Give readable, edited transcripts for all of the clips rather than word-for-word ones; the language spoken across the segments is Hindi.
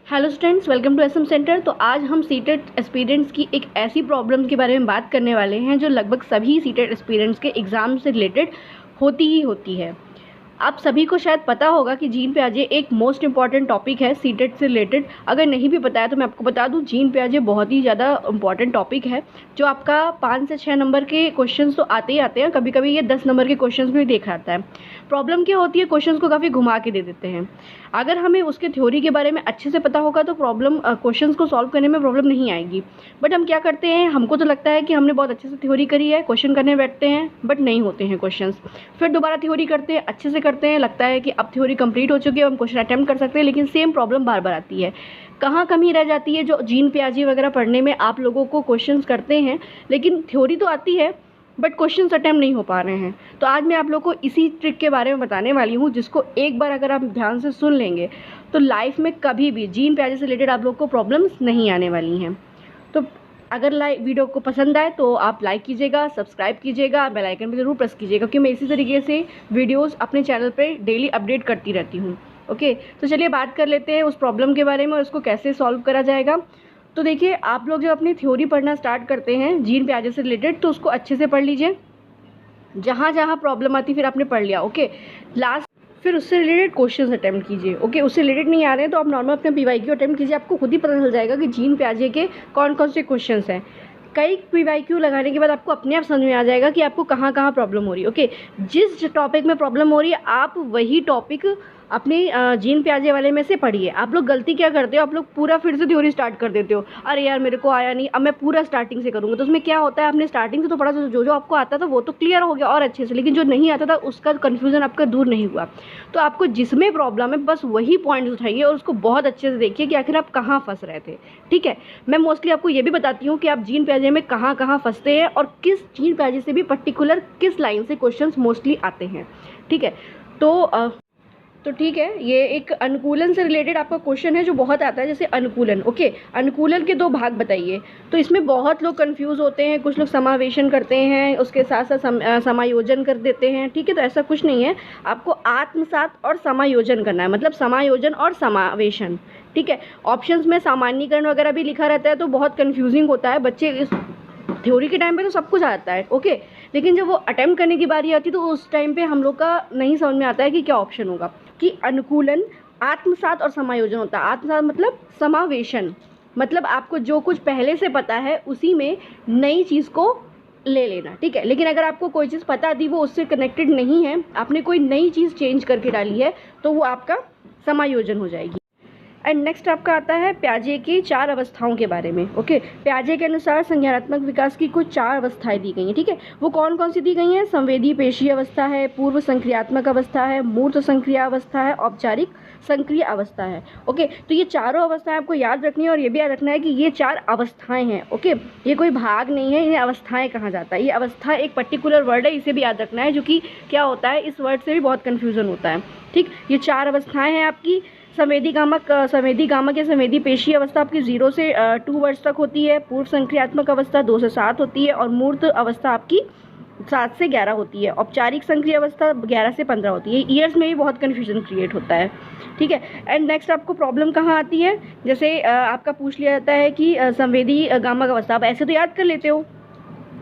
Hello students, welcome to SM centre. तो आज हम सीटेट एस्पिरेंट्स की एक ऐसी प्रॉब्लम के बारे में बात करने वाले हैं जो लगभग सभी सीटेट एस्पिरेंट्स के एग्ज़ाम से रिलेटेड होती ही होती है। आप सभी को शायद पता होगा कि जीन पियाजे एक मोस्ट इंपॉर्टेंट टॉपिक है सीटेट से रिलेटेड। अगर नहीं भी पता है तो मैं आपको बता दूं, जीन पियाजे बहुत ही ज़्यादा इंपॉर्टेंट टॉपिक है जो आपका 5 से 6 नंबर के क्वेश्चंस तो आते ही आते हैं, कभी कभी ये 10 नंबर के क्वेश्चंस में भी देखा आता है। प्रॉब्लम क्या होती है, क्वेश्चंस को काफ़ी घुमा के दे देते हैं। अगर हमें उसके थ्योरी के बारे में अच्छे से पता होगा तो प्रॉब्लम क्वेश्चंस को सॉल्व करने में प्रॉब्लम नहीं आएगी। बट हम क्या करते हैं, हमको तो लगता है कि हमने बहुत अच्छे से थ्योरी करी है, क्वेश्चन करने बैठते हैं बट नहीं होते हैं क्वेश्चंस। फिर दोबारा थ्योरी करते हैं, अच्छे से करते हैं, लगता है कि अब थ्योरी कंप्लीट हो चुकी है, हम क्वेश्चन अटेम्प्ट कर सकते हैं, लेकिन सेम प्रॉब्लम बार बार आती है। कहाँ कमी रह जाती है जो जीन पियाजे वगैरह पढ़ने में आप लोगों को क्वेश्चंस करते हैं लेकिन थ्योरी तो आती है बट क्वेश्चंस अटेम्प्ट नहीं हो पा रहे हैं। तो आज मैं आप लोगों को इसी ट्रिक के बारे में बताने वाली हूँ, जिसको एक बार अगर आप ध्यान से सुन लेंगे तो लाइफ में कभी भी जीन पियाजे से रिलेटेड आप लोग को प्रॉब्लम्स नहीं आने वाली हैं। तो अगर वीडियो को पसंद आए तो आप लाइक कीजिएगा, सब्सक्राइब कीजिएगा, बेल आइकन पे ज़रूर प्रेस कीजिएगा, क्योंकि मैं इसी तरीके से वीडियोस अपने चैनल पे डेली अपडेट करती रहती हूँ। ओके, तो चलिए बात कर लेते हैं उस प्रॉब्लम के बारे में और उसको कैसे सॉल्व करा जाएगा। तो देखिए, आप लोग जब अपनी थ्योरी पढ़ना स्टार्ट करते हैं जीन पियाजे से रिलेटेड तो उसको अच्छे से पढ़ लीजिए। जहाँ जहाँ प्रॉब्लम आती फिर आपने पढ़ लिया, ओके। लास्ट फिर उससे रिलेटेड क्वेश्चंस अटेम्प्ट कीजिए, ओके। उससे रिलेटेड नहीं आ रहे हैं तो आप नॉर्मल अपने पीवाईक्यू अटेम्प्ट कीजिए, आपको खुद ही पता चल जाएगा कि जीन पियाजे के कौन कौन से क्वेश्चंस हैं। कई पीवाईक्यू लगाने के बाद आपको अपने आप समझ में आ जाएगा कि आपको कहाँ कहाँ प्रॉब्लम हो रही है, ओके। जिस टॉपिक में प्रॉब्लम हो रही है आप वही टॉपिक अपने जीन पियाजे वाले में से पढ़िए। आप लोग गलती क्या करते हो, आप लोग पूरा फिर से थ्योरी स्टार्ट कर देते हो। अरे यार मेरे को आया नहीं, अब मैं पूरा स्टार्टिंग से करूँगा। तो उसमें क्या होता है, आपने स्टार्टिंग से तो पढ़ा, जो जो आपको आता था वो तो क्लियर हो गया और अच्छे से, लेकिन जो नहीं आता था उसका कन्फ्यूज़न आपका दूर नहीं हुआ। तो आपको जिसमें प्रॉब्लम है बस वही पॉइंट्स उठाइए और उसको बहुत अच्छे से देखिए कि आखिर आप कहाँ फंस रहे थे, ठीक है। मैं मोस्टली आपको ये भी बताती हूँ कि आप जीन पियाजे में कहाँ कहाँ फंसते हैं और किस जीन पियाजे से भी पर्टिकुलर किस लाइन से क्वेश्चन मोस्टली आते हैं, ठीक है। तो ठीक है, ये एक अनुकूलन से रिलेटेड आपका क्वेश्चन है जो बहुत आता है, जैसे अनुकूलन, ओके। अनुकूलन के 2 भाग बताइए। तो इसमें बहुत लोग कंफ्यूज होते हैं, कुछ लोग समावेशन करते हैं, उसके साथ साथ समायोजन कर देते हैं, ठीक है। तो ऐसा कुछ नहीं है, आपको आत्मसात और समायोजन करना है, मतलब समायोजन और समावेशन, ठीक है। ऑप्शंस में सामान्यीकरण वगैरह भी लिखा रहता है तो बहुत कन्फ्यूजिंग होता है। बच्चे इस थ्योरी के टाइम पे तो सब कुछ आता है, ओके, लेकिन जब वो अटेम्प्ट करने की बारी आती है तो उस टाइम पे हम लोग का नहीं समझ में आता है कि क्या ऑप्शन होगा। कि अनुकूलन आत्मसात और समायोजन होता है। आत्मसात मतलब समावेशन, मतलब आपको जो कुछ पहले से पता है उसी में नई चीज़ को ले लेना, ठीक है। लेकिन अगर आपको कोई चीज़ पता थी वो उससे कनेक्टेड नहीं है, आपने कोई नई चीज़ चेंज करके डाली है तो वो आपका समायोजन हो जाएगी। एंड नेक्स्ट आपका आता है पियाजे की 4 अवस्थाओं के बारे में, ओके। पियाजे के अनुसार संज्ञानात्मक विकास की कुछ 4 अवस्थाएं दी गई हैं, ठीक है। वो कौन कौन सी दी गई हैं? संवेदी पेशीय अवस्था है, पूर्व संक्रियात्मक अवस्था है, मूर्त संक्रिया अवस्था है, औपचारिक संक्रिय अवस्था है, ओके। तो ये चारों अवस्थाएं आपको याद रखनी है और ये भी याद रखना है कि ये 4 अवस्थाएं हैं, ओके। ये कोई भाग नहीं है, इन्हें अवस्थाएं कहा जाता है। ये अवस्था एक पर्टिकुलर वर्ड है, इसे भी याद रखना है, जो कि क्या होता है, इस वर्ड से भी बहुत कन्फ्यूजन होता है, ठीक। ये 4 अवस्थाएं हैं आपकी। संवेदी गामक या संवेदी पेशी अवस्था आपकी 0 से 2 वर्ष तक होती है। पूर्व संक्रियात्मक अवस्था 2 से 7 होती है और मूर्त अवस्था आपकी 7 से 11 होती है। औपचारिक संक्रिय अवस्था 11 से 15 होती है। ईयर्स में भी बहुत कन्फ्यूजन क्रिएट होता है, ठीक है। एंड नेक्स्ट आपको प्रॉब्लम कहाँ आती है, जैसे आपका पूछ लिया जाता है कि संवेदी गामक अवस्था, आप ऐसे तो याद कर लेते हो।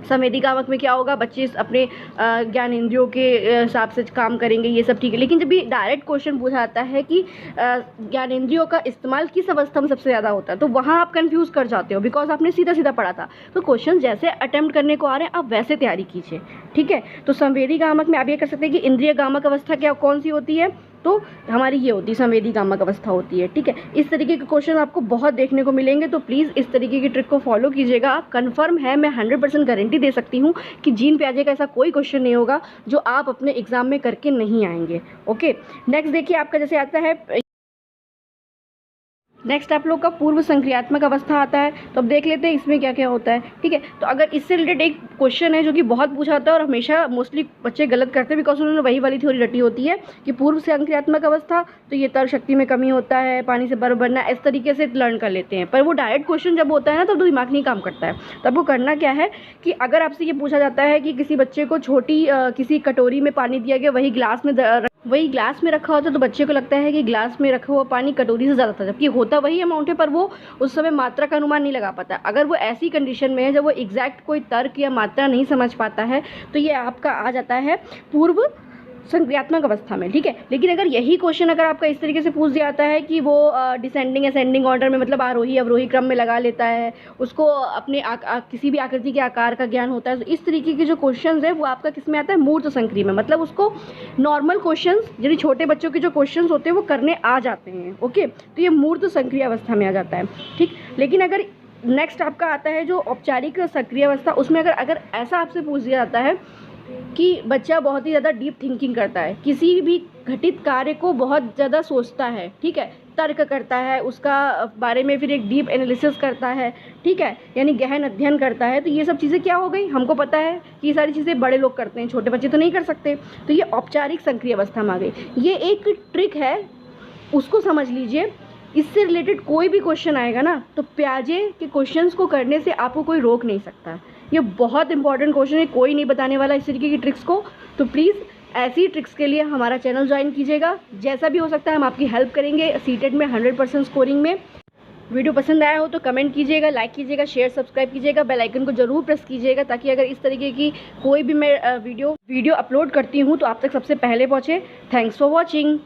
संवेदी गामक में क्या होगा, बच्चे अपने ज्ञानेंद्रियों के हिसाब से काम करेंगे, ये सब ठीक है। लेकिन जब भी डायरेक्ट क्वेश्चन पूछा जाता है कि ज्ञानेंद्रियों का इस्तेमाल किस अवस्था में सबसे ज़्यादा होता है, तो वहाँ आप कंफ्यूज कर जाते हो, बिकॉज आपने सीधा सीधा पढ़ा था। तो क्वेश्चन जैसे अटेम्प्ट करने को आ रहे हैं आप वैसे तैयारी कीजिए, ठीक है। तो संवेदी गामक में आप ये कर सकते हैं कि इंद्रिय गामक अवस्था क्या कौन सी होती है, तो हमारी ये होती है संवेदी गामक अवस्था होती है, ठीक है। इस तरीके के क्वेश्चन आपको बहुत देखने को मिलेंगे, तो प्लीज़ इस तरीके की ट्रिक को फॉलो कीजिएगा। कंफर्म है, मैं 100% गारंटी दे सकती हूँ कि जीन पियाजे का ऐसा कोई क्वेश्चन नहीं होगा जो आप अपने एग्जाम में करके नहीं आएंगे, ओके। नेक्स्ट देखिए, आपका जैसे आता है, नेक्स्ट आप लोग का पूर्व संक्रियात्मक अवस्था आता है। तो अब देख लेते हैं इसमें क्या क्या होता है, ठीक है। तो अगर इससे रिलेटेड एक क्वेश्चन है जो कि बहुत पूछा जाता है और हमेशा मोस्टली बच्चे गलत करते हैं, बिकॉज उन्होंने वही वाली थ्योरी रटी होती है कि पूर्व संक्रियात्मक अवस्था तो ये तर्क शक्ति में कमी होता है, पानी से बर्फ बनना, इस तरीके से लर्न कर लेते हैं। पर वो डायरेक्ट क्वेश्चन जब होता है ना तब तो दिमाग नहीं काम करता है। तो आपको करना क्या है कि अगर आपसे ये पूछा जाता है कि किसी बच्चे को छोटी किसी कटोरी में पानी दिया गया, वही गिलास में वही ग्लास में रखा होता है तो बच्चे को लगता है कि ग्लास में रखा हुआ पानी कटोरी से ज़्यादा था, जबकि होता वही अमाउंट है, पर वो उस समय मात्रा का अनुमान नहीं लगा पाता। अगर वो ऐसी कंडीशन में है जब वो एग्जैक्ट कोई तर्क या मात्रा नहीं समझ पाता है तो ये आपका आ जाता है पूर्व संक्रियात्मक अवस्था में, ठीक है। लेकिन अगर यही क्वेश्चन अगर आपका इस तरीके से पूछ दिया जाता है कि वो डिसेंडिंग असेंडिंग ऑर्डर में, मतलब आरोही अवरोही क्रम में लगा लेता है, उसको अपने किसी भी आकृति के आकार का ज्ञान होता है, तो इस तरीके के जो क्वेश्चंस है वो आपका किस में आता है, मूर्त संक्रिय में। मतलब उसको नॉर्मल क्वेश्चंस यानी छोटे बच्चों के जो क्वेश्चंस होते हैं वो करने आ जाते हैं, ओके। तो ये मूर्त संक्रिय अवस्था में आ जाता है, ठीक। लेकिन अगर नेक्स्ट आपका आता है जो औपचारिक सक्रिय अवस्था, उसमें अगर ऐसा आपसे पूछ दिया जाता है कि बच्चा बहुत ही ज़्यादा डीप थिंकिंग करता है, किसी भी घटित कार्य को बहुत ज़्यादा सोचता है, ठीक है, तर्क करता है, उसका बारे में फिर एक डीप एनालिसिस करता है, ठीक है, यानी गहन अध्ययन करता है। तो ये सब चीज़ें क्या हो गई, हमको पता है कि ये सारी चीज़ें बड़े लोग करते हैं, छोटे बच्चे तो नहीं कर सकते। तो ये औपचारिक सक्रिय अवस्था में आ गई। ये एक ट्रिक है, उसको समझ लीजिए। इससे रिलेटेड कोई भी क्वेश्चन आएगा ना तो प्याजे के क्वेश्चंस को करने से आपको कोई रोक नहीं सकता। ये बहुत इंपॉर्टेंट क्वेश्चन है, कोई नहीं बताने वाला इस तरीके की ट्रिक्स को। तो प्लीज़ ऐसी ट्रिक्स के लिए हमारा चैनल ज्वाइन कीजिएगा। जैसा भी हो सकता है हम आपकी हेल्प करेंगे सीटेट में 100% स्कोरिंग में। वीडियो पसंद आया हो तो कमेंट कीजिएगा, लाइक कीजिएगा, शेयर सब्सक्राइब कीजिएगा, बेल आइकन को जरूर प्रेस कीजिएगा, ताकि अगर इस तरीके की कोई भी मैं वीडियो अपलोड करती हूँ तो आप तक सबसे पहले पहुँचे। Thanks for watching.